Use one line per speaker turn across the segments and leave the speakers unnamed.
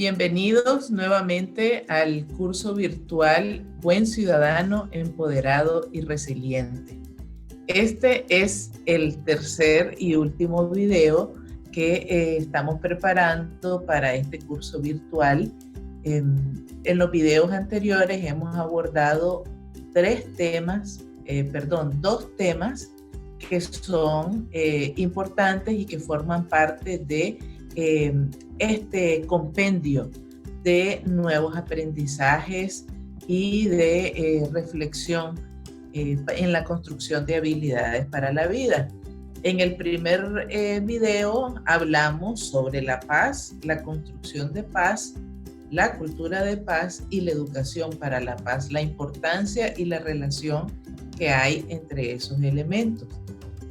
Bienvenidos nuevamente al curso virtual Buen Ciudadano, Empoderado y Resiliente. Este es el tercer y último video que estamos preparando para este curso virtual. En los videos anteriores hemos abordado dos temas que son importantes y que forman parte de este compendio de nuevos aprendizajes y de reflexión en la construcción de habilidades para la vida. En el primer video hablamos sobre la paz, la construcción de paz, la cultura de paz y la educación para la paz, la importancia y la relación que hay entre esos elementos.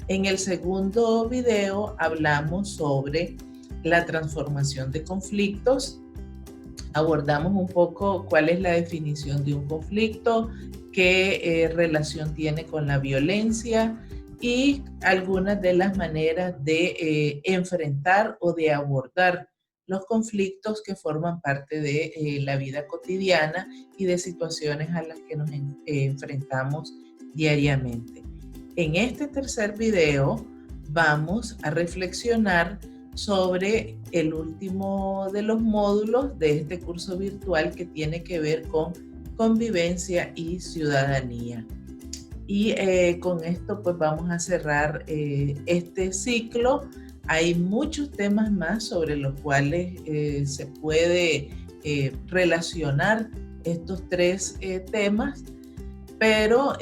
En el segundo video hablamos sobre la transformación de conflictos. Abordamos un poco cuál es la definición de un conflicto, qué relación tiene con la violencia y algunas de las maneras de enfrentar o de abordar los conflictos que forman parte de la vida cotidiana y de situaciones a las que nos enfrentamos diariamente. En este tercer video vamos a reflexionar sobre el último de los módulos de este curso virtual que tiene que ver con convivencia y ciudadanía. Y con esto pues vamos a cerrar este ciclo. Hay muchos temas más sobre los cuales se puede relacionar estos tres temas, pero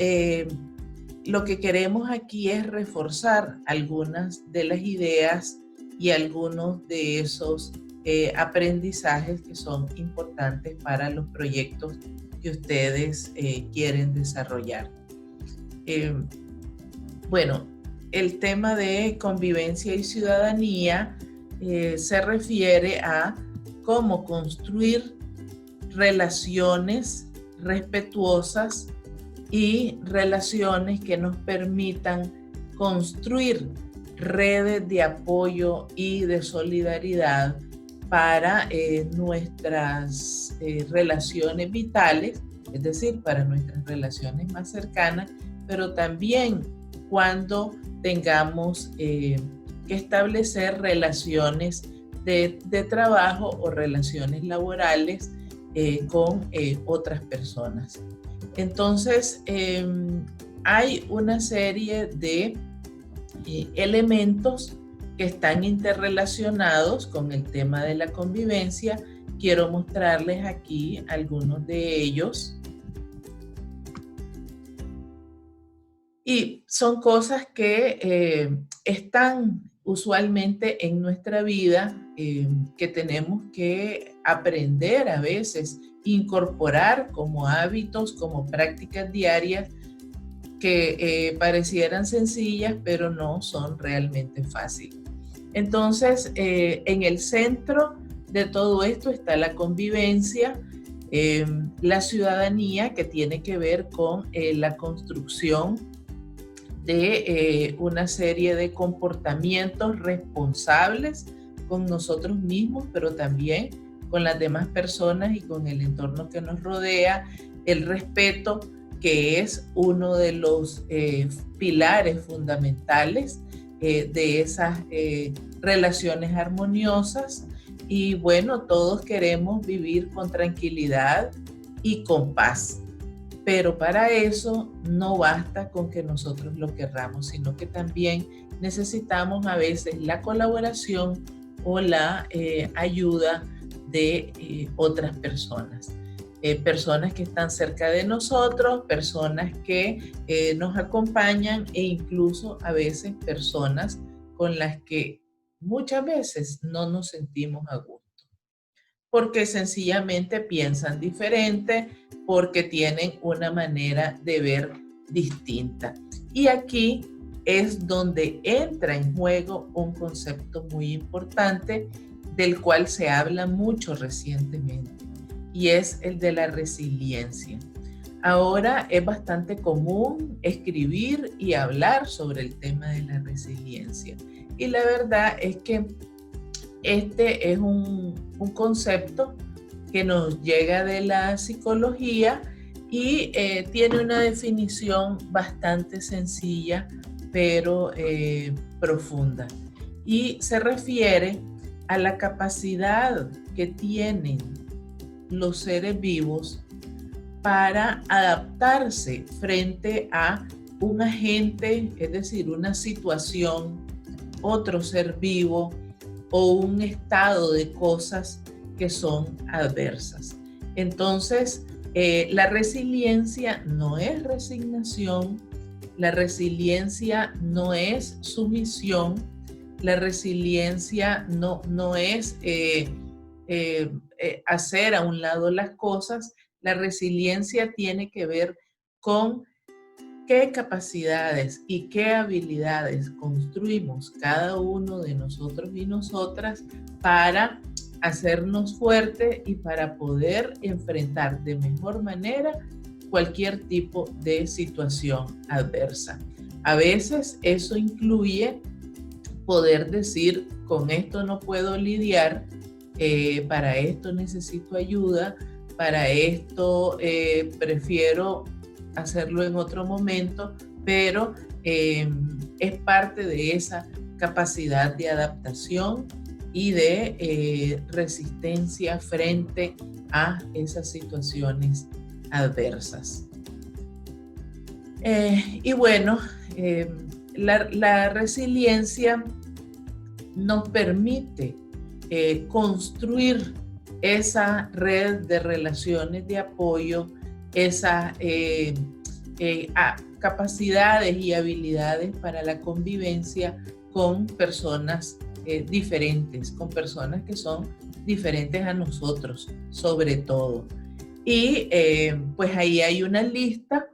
lo que queremos aquí es reforzar algunas de las ideas y algunos de esos aprendizajes que son importantes para los proyectos que ustedes quieren desarrollar. Bueno, el tema de convivencia y ciudadanía se refiere a cómo construir relaciones respetuosas y relaciones que nos permitan construir redes de apoyo y de solidaridad para nuestras relaciones vitales, es decir, para nuestras relaciones más cercanas, pero también cuando tengamos que establecer relaciones de trabajo o relaciones laborales con otras personas. Entonces, hay una serie de elementos que están interrelacionados con el tema de la convivencia. Quiero mostrarles aquí algunos de ellos. Y son cosas que están usualmente en nuestra vida, que tenemos que aprender a veces, incorporar como hábitos, como prácticas diarias, que parecieran sencillas, pero no son realmente fáciles. Entonces, en el centro de todo esto está la convivencia, la ciudadanía, que tiene que ver con la construcción de una serie de comportamientos responsables con nosotros mismos, pero también con las demás personas y con el entorno que nos rodea, el respeto, que es uno de los pilares fundamentales de esas relaciones armoniosas. Y bueno, todos queremos vivir con tranquilidad y con paz, pero para eso no basta con que nosotros lo querramos, sino que también necesitamos a veces la colaboración o la ayuda de otras personas. Personas que están cerca de nosotros, personas que nos acompañan e incluso a veces personas con las que muchas veces no nos sentimos a gusto, porque sencillamente piensan diferente, porque tienen una manera de ver distinta. Y aquí es donde entra en juego un concepto muy importante del cual se habla mucho recientemente, y es el de la resiliencia. Ahora es bastante común escribir y hablar sobre el tema de la resiliencia. Y la verdad es que Este es un concepto que nos llega de la psicología y tiene una definición bastante sencilla, pero profunda. Y se refiere a la capacidad que tienen los seres vivos para adaptarse frente a un agente, es decir, una situación, otro ser vivo o un estado de cosas que son adversas. Entonces, la resiliencia no es resignación, la resiliencia no es sumisión, la resiliencia no es hacer a un lado las cosas. La resiliencia tiene que ver con qué capacidades y qué habilidades construimos cada uno de nosotros y nosotras para hacernos fuertes y para poder enfrentar de mejor manera cualquier tipo de situación adversa. A veces eso incluye poder decir, con esto no puedo lidiar, para esto necesito ayuda, para esto prefiero hacerlo en otro momento, pero es parte de esa capacidad de adaptación y de resistencia frente a esas situaciones adversas. Y bueno, la resiliencia nos permite construir esa red de relaciones de apoyo, esas capacidades y habilidades para la convivencia con personas diferentes, con personas que son diferentes a nosotros, sobre todo. Y pues ahí hay una lista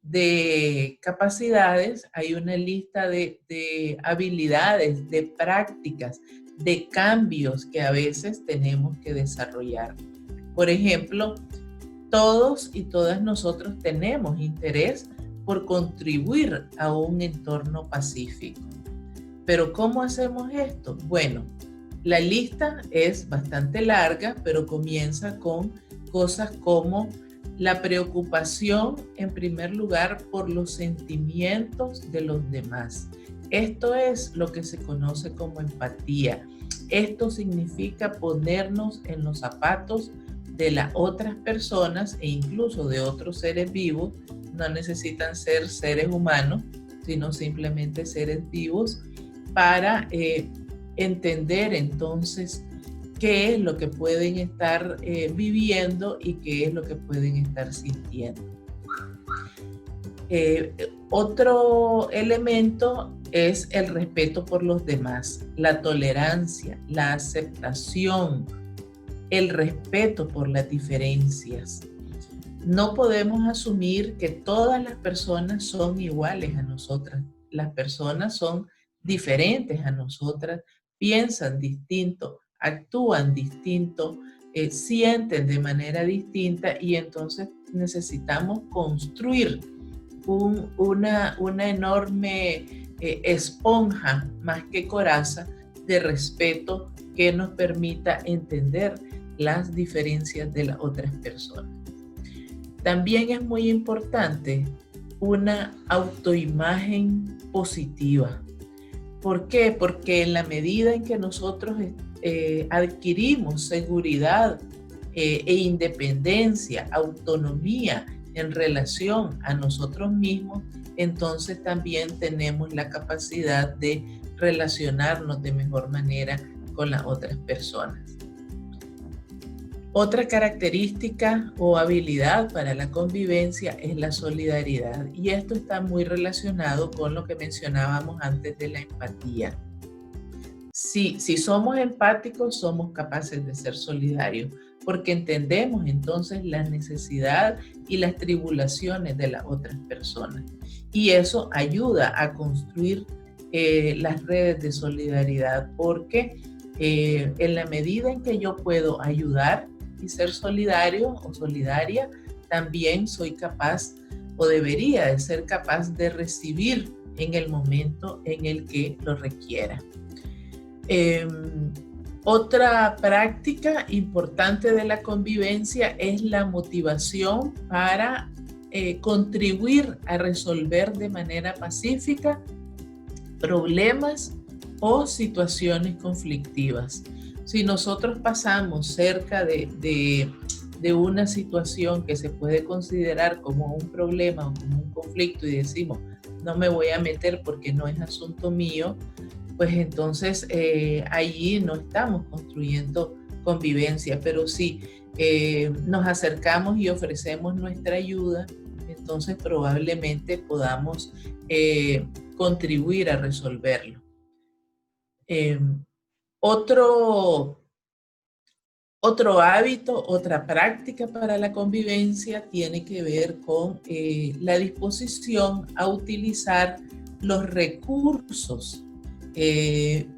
de capacidades, hay una lista de habilidades, de prácticas, de cambios que a veces tenemos que desarrollar. Por ejemplo, todos y todas nosotros tenemos interés por contribuir a un entorno pacífico. Pero ¿cómo hacemos esto? Bueno, la lista es bastante larga, pero comienza con cosas como la preocupación, en primer lugar, por los sentimientos de los demás. Esto es lo que se conoce como empatía. Esto significa ponernos en los zapatos de las otras personas e incluso de otros seres vivos. No necesitan ser seres humanos, sino simplemente seres vivos, para entender entonces qué es lo que pueden estar viviendo y qué es lo que pueden estar sintiendo. Otro elemento es el respeto por los demás, la tolerancia, la aceptación, el respeto por las diferencias. No podemos asumir que todas las personas son iguales a nosotras. Las personas son diferentes a nosotras, piensan distinto, actúan distinto, sienten de manera distinta, y entonces necesitamos construir una enorme esponja, más que coraza, de respeto que nos permita entender las diferencias de las otras personas. También es muy importante una autoimagen positiva. ¿Por qué? Porque en la medida en que nosotros adquirimos seguridad e independencia, autonomía en relación a nosotros mismos, entonces también tenemos la capacidad de relacionarnos de mejor manera con las otras personas. Otra característica o habilidad para la convivencia es la solidaridad, y esto está muy relacionado con lo que mencionábamos antes de la empatía. Si somos empáticos, somos capaces de ser solidarios, porque entendemos entonces la necesidad y las tribulaciones de las otras personas, y eso ayuda a construir las redes de solidaridad, porque en la medida en que yo puedo ayudar y ser solidario o solidaria, también soy capaz o debería de ser capaz de recibir en el momento en el que lo requiera. Otra práctica importante de la convivencia es la motivación para contribuir a resolver de manera pacífica problemas o situaciones conflictivas. Si nosotros pasamos cerca de una situación que se puede considerar como un problema o como un conflicto y decimos, no me voy a meter porque no es asunto mío, pues entonces allí no estamos construyendo convivencia, pero si nos acercamos y ofrecemos nuestra ayuda, entonces probablemente podamos contribuir a resolverlo. Otro hábito, otra práctica para la convivencia tiene que ver con la disposición a utilizar los recursos,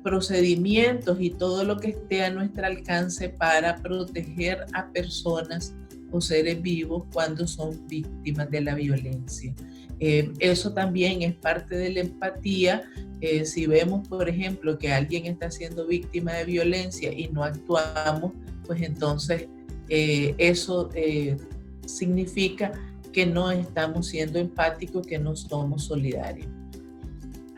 procedimientos y todo lo que esté a nuestro alcance para proteger a personas o seres vivos cuando son víctimas de la violencia. Eso también es parte de la empatía. Si vemos, por ejemplo, que alguien está siendo víctima de violencia y no actuamos, pues entonces eso significa que no estamos siendo empáticos, que no somos solidarios.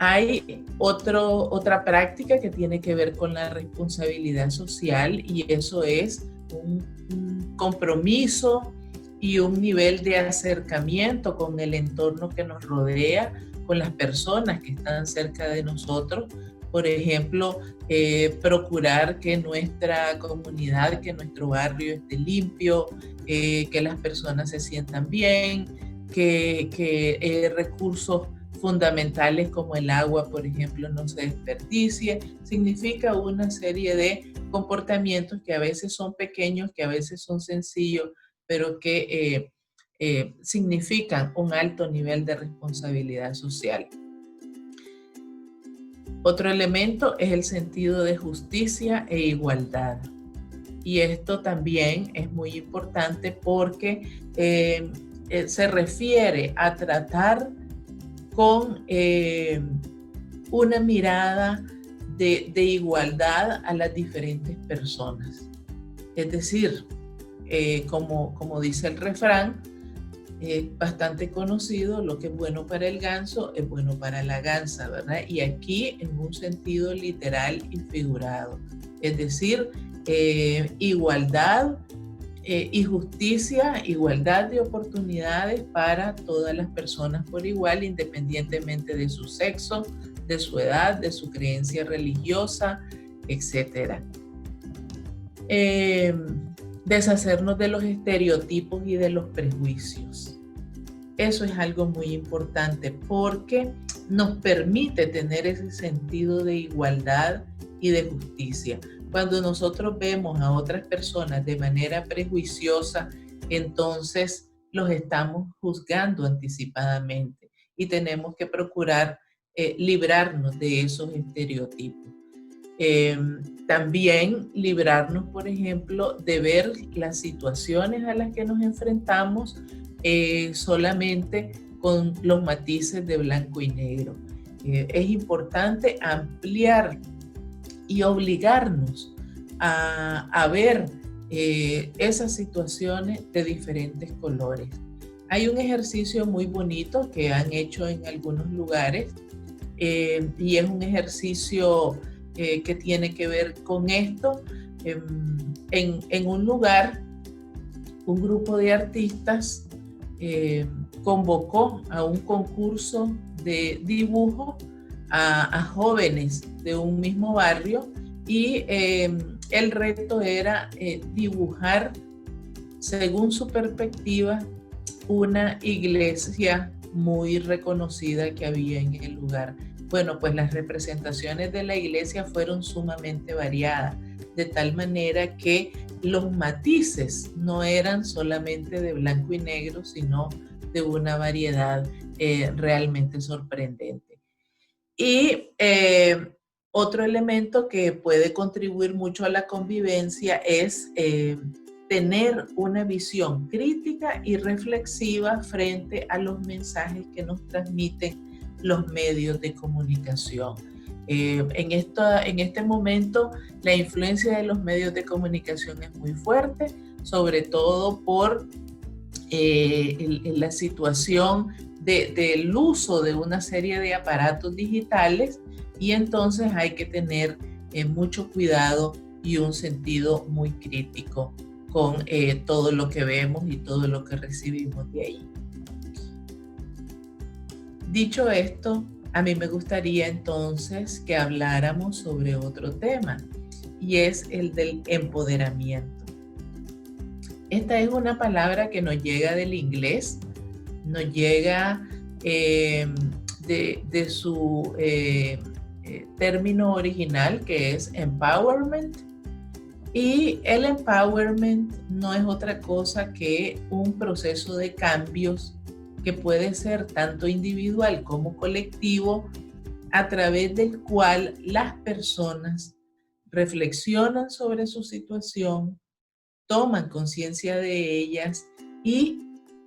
Hay otra práctica que tiene que ver con la responsabilidad social, y eso es un compromiso y un nivel de acercamiento con el entorno que nos rodea, con las personas que están cerca de nosotros. Por ejemplo, procurar que nuestra comunidad, que nuestro barrio esté limpio, que las personas se sientan bien, que recursos fundamentales como el agua, por ejemplo, no se desperdicie. Significa una serie de comportamientos que a veces son pequeños, que a veces son sencillos, pero que significan un alto nivel de responsabilidad social. Otro elemento es el sentido de justicia e igualdad. Y esto también es muy importante porque se refiere a tratar con una mirada de igualdad a las diferentes personas. Es decir, como dice el refrán, bastante conocido, lo que es bueno para el ganso es bueno para la gansa, ¿verdad? Y aquí en un sentido literal y figurado. Es decir, igualdad y justicia, igualdad de oportunidades para todas las personas por igual, independientemente de su sexo, de su edad, de su creencia religiosa, etc. Deshacernos de los estereotipos y de los prejuicios. Eso es algo muy importante porque nos permite tener ese sentido de igualdad y de justicia. Cuando nosotros vemos a otras personas de manera prejuiciosa, entonces los estamos juzgando anticipadamente y tenemos que procurar librarnos de esos estereotipos. También librarnos, por ejemplo, de ver las situaciones a las que nos enfrentamos solamente con los matices de blanco y negro. Es importante ampliar y obligarnos a ver esas situaciones de diferentes colores. Hay un ejercicio muy bonito que han hecho en algunos lugares y es un ejercicio que tiene que ver con esto. En un lugar, un grupo de artistas convocó a un concurso de dibujo a jóvenes de un mismo barrio y el reto era dibujar, según su perspectiva, una iglesia muy reconocida que había en el lugar. Bueno, pues las representaciones de la iglesia fueron sumamente variadas, de tal manera que los matices no eran solamente de blanco y negro, sino de una variedad realmente sorprendente. Y otro elemento que puede contribuir mucho a la convivencia es tener una visión crítica y reflexiva frente a los mensajes que nos transmiten los medios de comunicación. En este momento la influencia de los medios de comunicación es muy fuerte, sobre todo por la situación del uso de una serie de aparatos digitales, y entonces hay que tener mucho cuidado y un sentido muy crítico con todo lo que vemos y todo lo que recibimos de ahí. Dicho esto, a mí me gustaría entonces que habláramos sobre otro tema, y es el del empoderamiento. Esta es una palabra que nos llega del inglés, nos llega de su término original, que es empowerment, y el empowerment no es otra cosa que un proceso de cambios que puede ser tanto individual como colectivo, a través del cual las personas reflexionan sobre su situación, toman conciencia de ellas y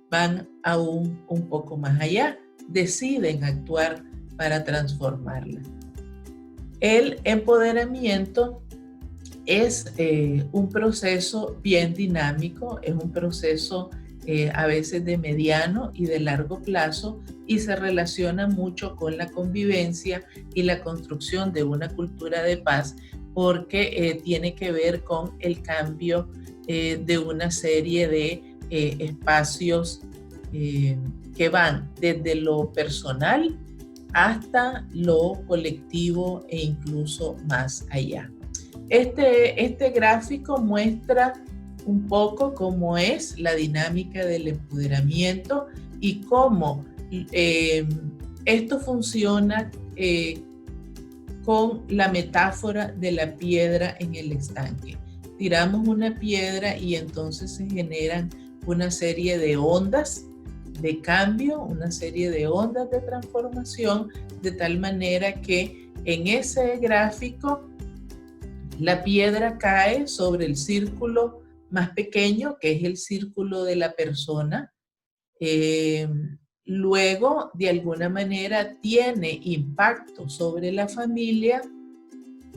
van aún un poco más allá, deciden actuar para transformarla. El empoderamiento es un proceso bien dinámico, es un proceso a veces de mediano y de largo plazo, y se relaciona mucho con la convivencia y la construcción de una cultura de paz, porque tiene que ver con el cambio de una serie de espacios que van desde lo personal hasta lo colectivo e incluso más allá. Este gráfico muestra un poco cómo es la dinámica del empoderamiento y cómo esto funciona con la metáfora de la piedra en el estanque. Tiramos una piedra y entonces se generan una serie de ondas de cambio, una serie de ondas de transformación, de tal manera que en ese gráfico la piedra cae sobre el círculo más pequeño, que es el círculo de la persona. Luego, de alguna manera, tiene impacto sobre la familia,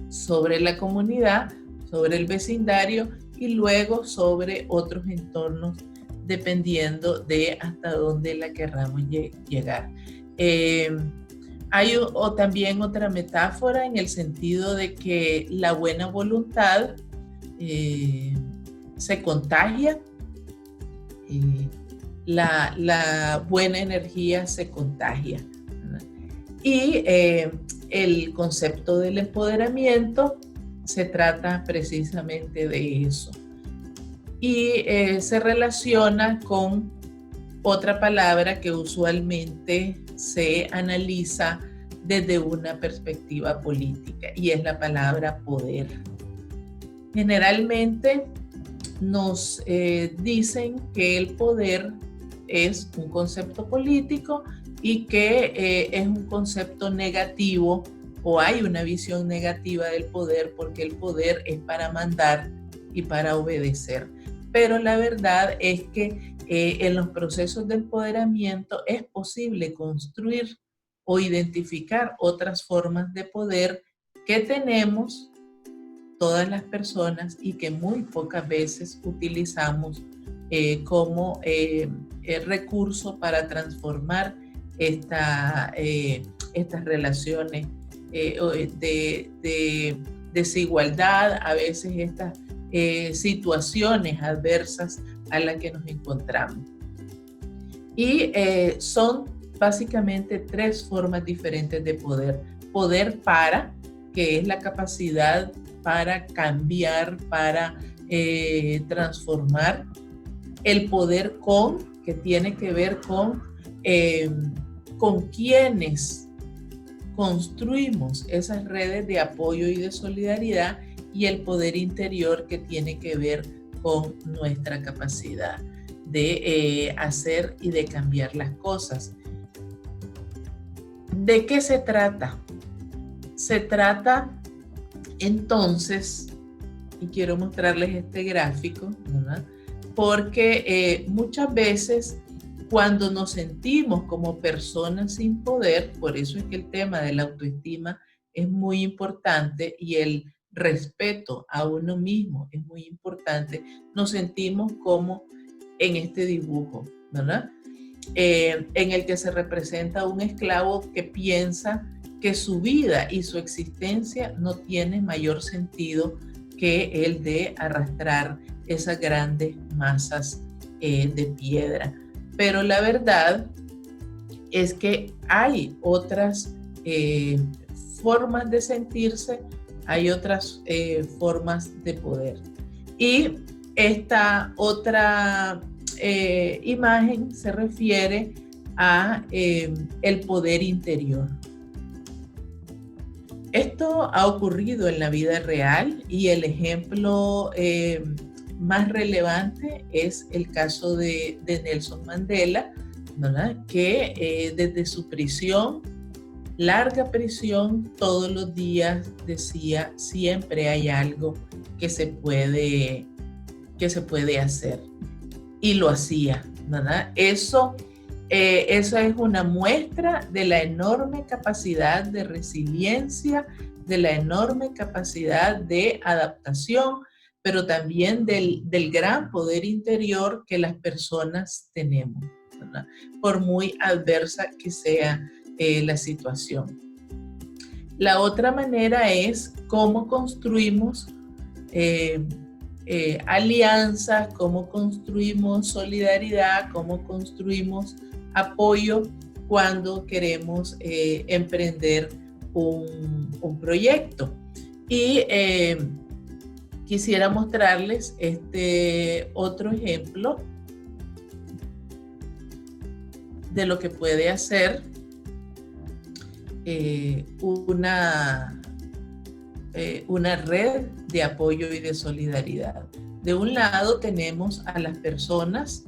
sobre la comunidad, sobre el vecindario y luego sobre otros entornos, dependiendo de hasta dónde la querramos llegar. Hay también otra metáfora en el sentido de que la buena voluntad se contagia, la buena energía se contagia, ¿verdad? Y el concepto del empoderamiento se trata precisamente de eso. Y se relaciona con otra palabra que usualmente se analiza desde una perspectiva política, y es la palabra poder. Generalmente nos dicen que el poder es un concepto político y que es un concepto negativo, o hay una visión negativa del poder, porque el poder es para mandar y para obedecer. Pero la verdad es que en los procesos de empoderamiento es posible construir o identificar otras formas de poder que tenemos todas las personas y que muy pocas veces utilizamos como recurso para transformar estas relaciones de desigualdad, a veces estas situaciones adversas a las que nos encontramos. Y son básicamente tres formas diferentes de poder. Poder para, que es la capacidad para cambiar, para transformar. El poder con, que tiene que ver con quienes construimos esas redes de apoyo y de solidaridad, y el poder interior, que tiene que ver con nuestra capacidad de hacer y de cambiar las cosas. ¿De qué se trata? Se trata entonces, y quiero mostrarles este gráfico, ¿verdad? Porque muchas veces cuando nos sentimos como personas sin poder, por eso es que el tema de la autoestima es muy importante y el respeto a uno mismo es muy importante, nos sentimos como en este dibujo, ¿verdad? En el que se representa un esclavo que piensa que su vida y su existencia no tiene mayor sentido que el de arrastrar esas grandes masas de piedra. Pero la verdad es que hay otras formas de sentirse, hay otras formas de poder. Y esta otra imagen se refiere a el poder interior. Esto ha ocurrido en la vida real y el ejemplo más relevante es el caso de Nelson Mandela, ¿verdad? Que desde su prisión, larga prisión, todos los días decía, siempre hay algo que se puede hacer. Y lo hacía, ¿verdad? Eso es una muestra de la enorme capacidad de resiliencia, de la enorme capacidad de adaptación, pero también del gran poder interior que las personas tenemos, ¿verdad? Por muy adversa que sea la situación. La otra manera es cómo construimos alianzas, cómo construimos solidaridad, cómo construimos apoyo cuando queremos emprender un proyecto. Y quisiera mostrarles este otro ejemplo de lo que puede hacer una red de apoyo y de solidaridad. De un lado tenemos a las personas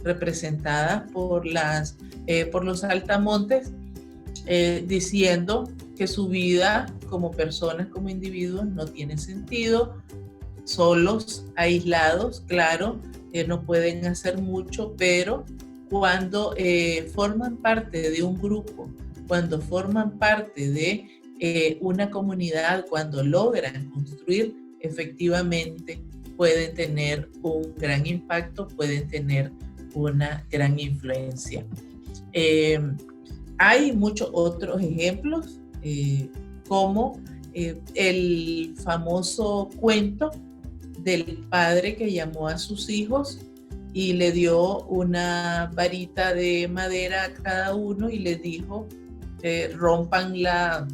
representadas por los saltamontes, diciendo que su vida como personas, como individuos, no tiene sentido, solos, aislados, claro, no pueden hacer mucho, pero cuando forman parte de un grupo, cuando forman parte de una comunidad, cuando logran construir, efectivamente pueden tener un gran impacto, pueden tener una gran influencia. Hay muchos otros ejemplos, como el famoso cuento del padre que llamó a sus hijos y le dio una varita de madera a cada uno y les dijo, rompan la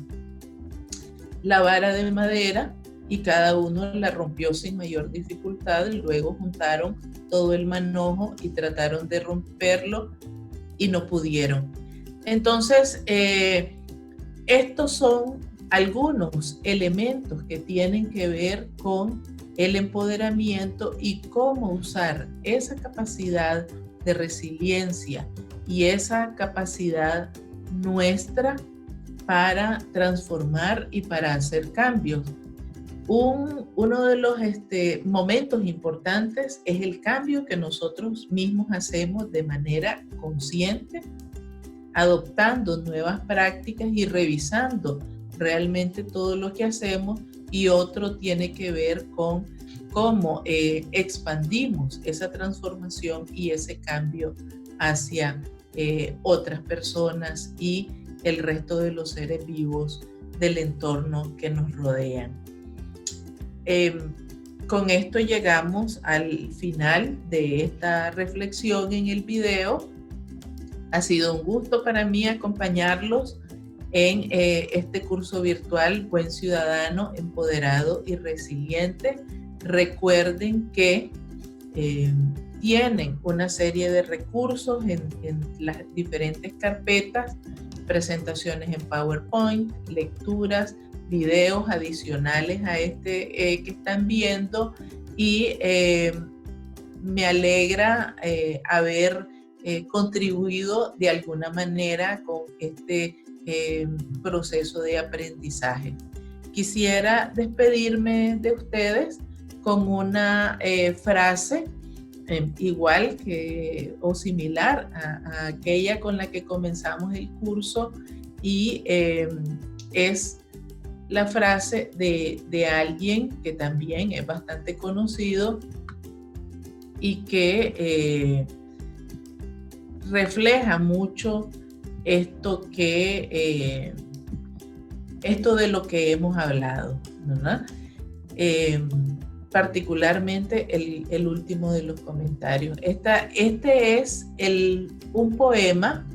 vara de madera, y cada uno la rompió sin mayor dificultad, y luego juntaron todo el manojo y trataron de romperlo y no pudieron. Entonces, estos son algunos elementos que tienen que ver con el empoderamiento y cómo usar esa capacidad de resiliencia y esa capacidad nuestra para transformar y para hacer cambios. Uno de los momentos importantes es el cambio que nosotros mismos hacemos de manera consciente, adoptando nuevas prácticas y revisando realmente todo lo que hacemos, y otro tiene que ver con cómo expandimos esa transformación y ese cambio hacia otras personas y el resto de los seres vivos del entorno que nos rodean. Con esto llegamos al final de esta reflexión en el video. Ha sido un gusto para mí acompañarlos en este curso virtual Buen Ciudadano, Empoderado y Resiliente. Recuerden que tienen una serie de recursos en las diferentes carpetas, presentaciones en PowerPoint, lecturas, videos adicionales a que están viendo, y me alegra haber contribuido de alguna manera con este proceso de aprendizaje. Quisiera despedirme de ustedes con una frase igual que o similar a aquella con la que comenzamos el curso, y es la frase de alguien que también es bastante conocido y que refleja mucho esto esto de lo que hemos hablado, ¿verdad? Particularmente el último de los comentarios. Este es un poema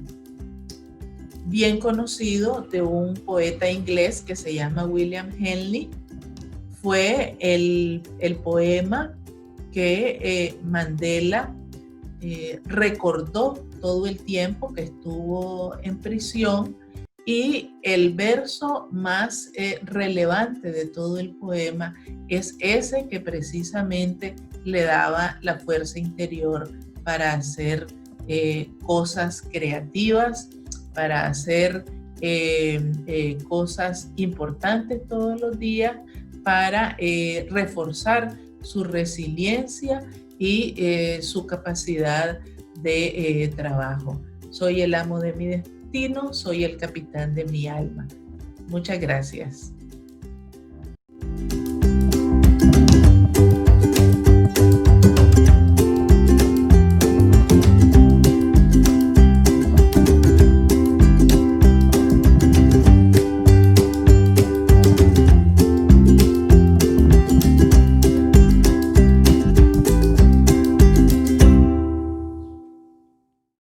bien conocido de un poeta inglés que se llama William Henley. Fue el poema que Mandela recordó todo el tiempo que estuvo en prisión, y el verso más relevante de todo el poema es ese que precisamente le daba la fuerza interior para hacer cosas creativas, para hacer cosas importantes todos los días, para reforzar su resiliencia y su capacidad de trabajo. Soy el amo de mi destino, soy el capitán de mi alma. Muchas gracias.